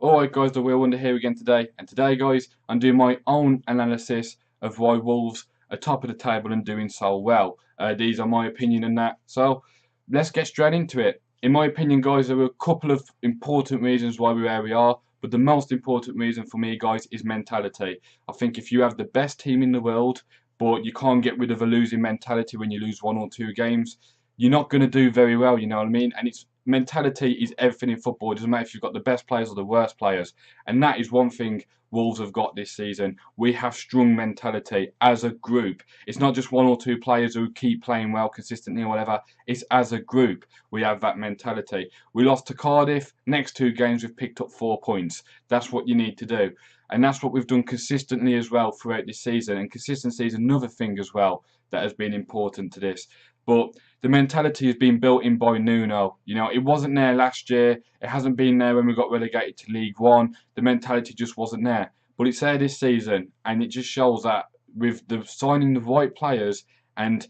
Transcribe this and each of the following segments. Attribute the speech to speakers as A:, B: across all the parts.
A: Alright guys, the Wheel Wonder here again today, and today guys, I'm doing my own analysis of why Wolves are top of the table and doing so well. These are my opinion on that, so let's get straight into it. In my opinion guys, there are a couple of important reasons why we're where we are, but the most important reason for me guys is mentality. I think if you have the best team in the world, but you can't get rid of a losing mentality when you lose one or two games, you're not going to do very well, you know what I mean? And it's mentality is everything in football. It doesn't matter if you've got the best players or the worst players. And that is one thing Wolves have got this season. We have strong mentality as a group. It's not just one or two players who keep playing well consistently or whatever. It's as a group we have that mentality. We lost to Cardiff. Next two games we've picked up 4 points. That's what you need to do. And that's what we've done consistently as well throughout this season. And consistency is another thing as well that has been important to this. But the mentality has been built in by Nuno. You know, it wasn't there last year. It hasn't been there when we got relegated to League One. The mentality just wasn't there. But it's there this season, and it just shows that with the signing the right players and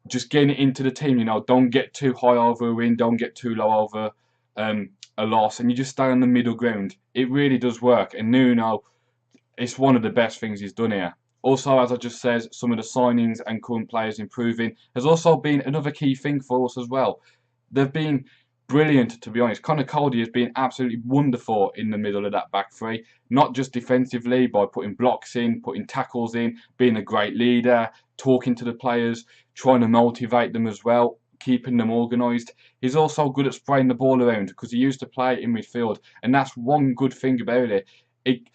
A: just getting it into the team, you know, don't get too high over a win, don't get too low over a loss, and you just stay on the middle ground. It really does work, and Nuno, it's one of the best things he's done here. Also, as I just said, some of the signings and current players improving has also been another key thing for us as well. They've been brilliant, to be honest. COADY has been absolutely wonderful in the middle of that back three, not just defensively by putting blocks in, putting tackles in, being a great leader, talking to the players, trying to motivate them as well, keeping them organised. He's also good at spraying the ball around because he used to play in midfield, and that's one good thing about it. It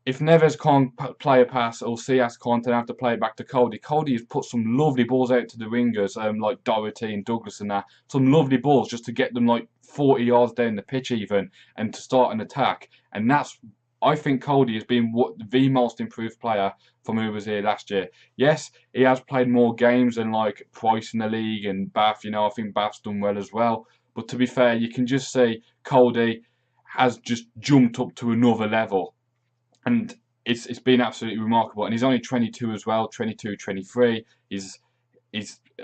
A: if Neves can't play a pass or Sias can't, then have to play it back to COADY. COADY has put some lovely balls out to the wingers, like Doherty and Douglas and that. Some lovely balls just to get them like 40 yards down the pitch even and to start an attack. And that's, I think COADY has been the most improved player from who was here last year. Yes, he has played more games than like Price in the league and Bath. You know, I think Bath's done well as well. But to be fair, you can just say COADY has just jumped up to another level, and it's been absolutely remarkable. And he's only 22 as well, 22, 23.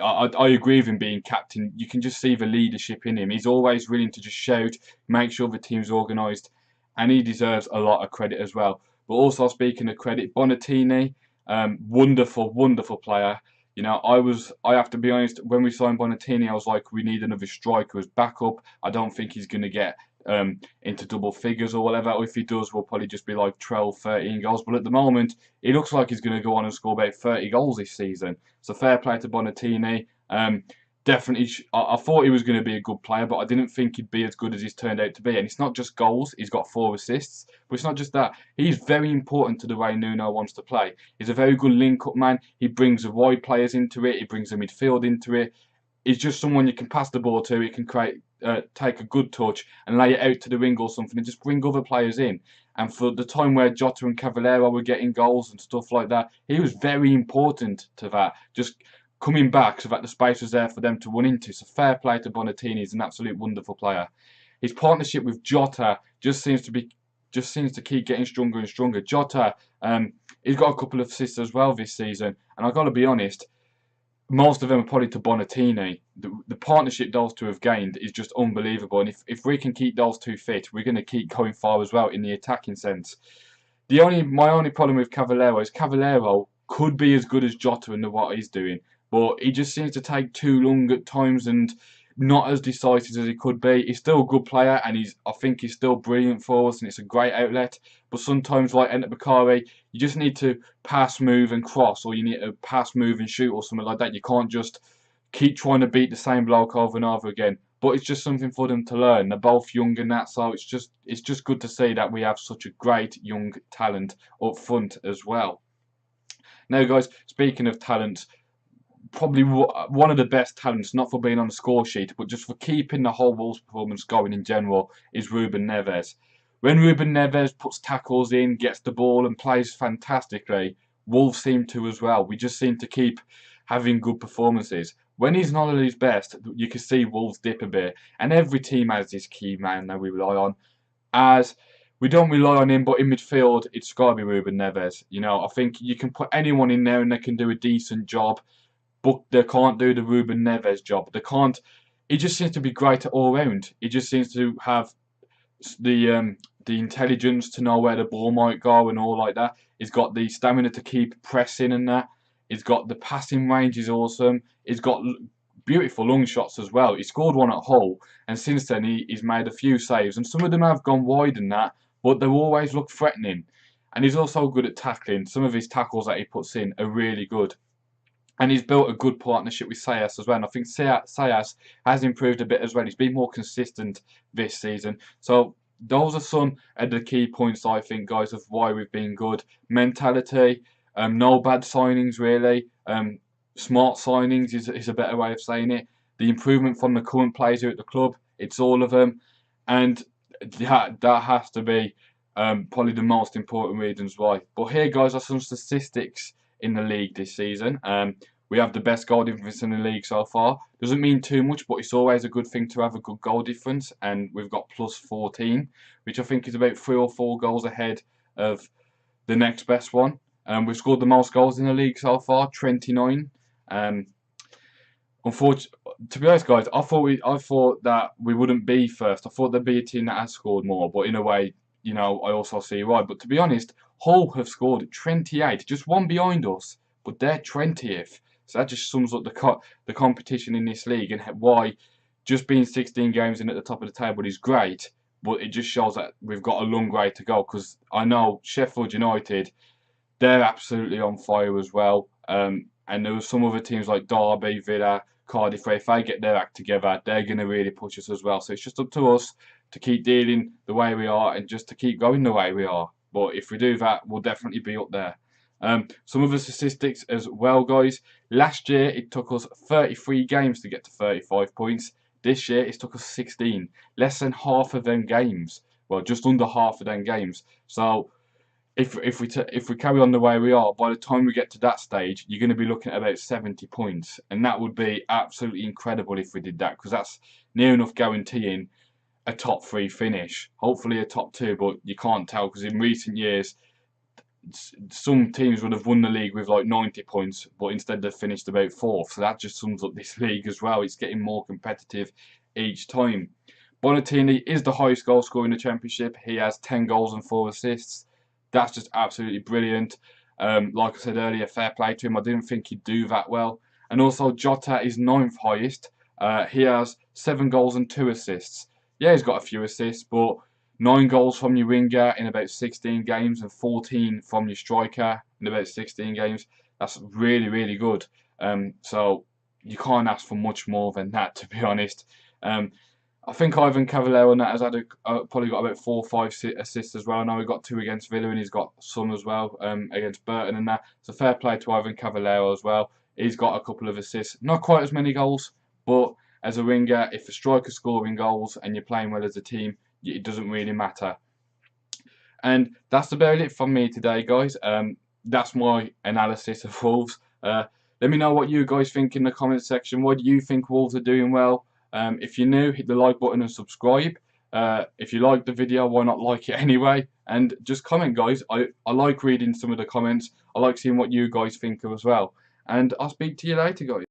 A: I agree with him being captain. You can just see the leadership in him. He's always willing to just shout, make sure the team's organised, and he deserves a lot of credit as well. But also speaking of credit, Bonatini, wonderful, wonderful player. You know, I have to be honest, when we signed Bonatini, I was like, we need another striker as backup. I don't think he's going to get into double figures or whatever. Or if he does, we'll probably just be like 12, 13 goals. But at the moment, he looks like he's going to go on and score about 30 goals this season. So fair play to Bonatini. Definitely, I thought he was going to be a good player, but I didn't think he'd be as good as he's turned out to be. And it's not just goals, he's got 4 assists, but it's not just that. He's very important to the way Nuno wants to play. He's a very good link-up man. He brings the wide players into it, he brings the midfield into it. He's just someone you can pass the ball to, he can take a good touch and lay it out to the wing or something and just bring other players in. And for the time where Jota and Cavallero were getting goals and stuff like that, he was very important to that. Just coming back so that the space was there for them to run into. So fair play to Bonatini. He's an absolute wonderful player. His partnership with Jota just seems to keep getting stronger and stronger. Jota, he's got a couple of assists as well this season, and I've got to be honest, most of them are probably to Bonatini. The partnership those two have gained is just unbelievable, and if we can keep those two fit, we're going to keep going far as well in the attacking sense. My only problem with Cavallero is Cavallero could be as good as Jota in what he's doing, but he just seems to take too long at times and not as decisive as he could be. He's still a good player, and I think he's still brilliant for us, and it's a great outlet. But sometimes, like Enter Bakari, you just need to pass, move, and cross, or you need to pass, move, and shoot, or something like that. You can't just keep trying to beat the same bloke over and over again. But it's just something for them to learn. They're both young and that, so it's just good to see that we have such a great young talent up front as well. Now, guys, speaking of talent, probably one of the best talents, not for being on the score sheet, but just for keeping the whole Wolves performance going in general, is Ruben Neves. When Ruben Neves puts tackles in, gets the ball and plays fantastically, Wolves seem to as well. We just seem to keep having good performances. When he's not at his best, you can see Wolves dip a bit. And every team has this key man that we rely on. As we don't rely on him, but in midfield, it's got to be Ruben Neves. You know, I think you can put anyone in there and they can do a decent job, but they can't do the Ruben Neves job. They can't. He just seems to be great all round. He just seems to have the the intelligence to know where the ball might go and all like that. He's got the stamina to keep pressing and that. He's got the passing range is awesome. He's got beautiful long shots as well. He scored one at Hull, and since then he's made a few saves, and some of them have gone wide and that, but they always look threatening. And he's also good at tackling. Some of his tackles that he puts in are really good. And he's built a good partnership with Sayas as well. And I think Sayas has improved a bit as well. He's been more consistent this season. So those are some of the key points, I think, guys, of why we've been good. Mentality, no bad signings really. Smart signings is a better way of saying it. The improvement from the current players here at the club, it's all of them. And that has to be probably the most important reasons why. But here, guys, are some statistics in the league this season. We have the best goal difference in the league so far. Doesn't mean too much, but it's always a good thing to have a good goal difference. And we've got plus 14, which I think is about 3 or 4 goals ahead of the next best one. We've scored the most goals in the league so far, 29. Unfortunately, to be honest, guys, I thought that we wouldn't be first. I thought there'd be a team that has scored more, but in a way, I also see why. But to be honest, Hull have scored 28, just one behind us, but they're 20th. So that just sums up the competition in this league and why just being 16 games in at the top of the table is great, but it just shows that we've got a long way to go. Because I know Sheffield United, they're absolutely on fire as well. And there were some other teams like Derby, Villa, Cardiff, if they get their act together, they're going to really push us as well. So it's just up to us to keep dealing the way we are and just to keep going the way we are. But if we do that, we'll definitely be up there. Some of the statistics as well, guys. Last year, it took us 33 games to get to 35 points. This year, it's took us 16. Less than half of them games. Well, just under half of them games. So if we carry on the way we are, by the time we get to that stage, you're going to be looking at about 70 points, and that would be absolutely incredible if we did that, because that's near enough guaranteeing a top 3 finish. Hopefully a top 2, but you can't tell because in recent years, some teams would have won the league with like 90 points, but instead they've finished about 4th. So that just sums up this league as well. It's getting more competitive each time. Bonatini is the highest goal scorer in the Championship. He has 10 goals and 4 assists. That's just absolutely brilliant. Like I said earlier, fair play to him. I didn't think he'd do that well. And also JOTA is 9th highest. He has 7 goals and 2 assists. Yeah, he's got a few assists, but 9 goals from your winger in about 16 games and 14 from your striker in about 16 games. That's really, really good. So you can't ask for much more than that, to be honest. I think Ivan Cavallero on that has had probably got about 4 or 5 assists as well. I know he got 2 against Villa and he's got some as well against Burton and that. So fair play to Ivan Cavallero as well. He's got a couple of assists. Not quite as many goals, but as a winger, if a striker's scoring goals and you're playing well as a team, it doesn't really matter. And that's about it from me today, guys. That's my analysis of Wolves. Let me know what you guys think in the comment section. What do you think Wolves are doing well? If you're new, hit the like button and subscribe. If you like the video, why not like it anyway? And just comment, guys. I like reading some of the comments. I like seeing what you guys think of as well. And I'll speak to you later, guys.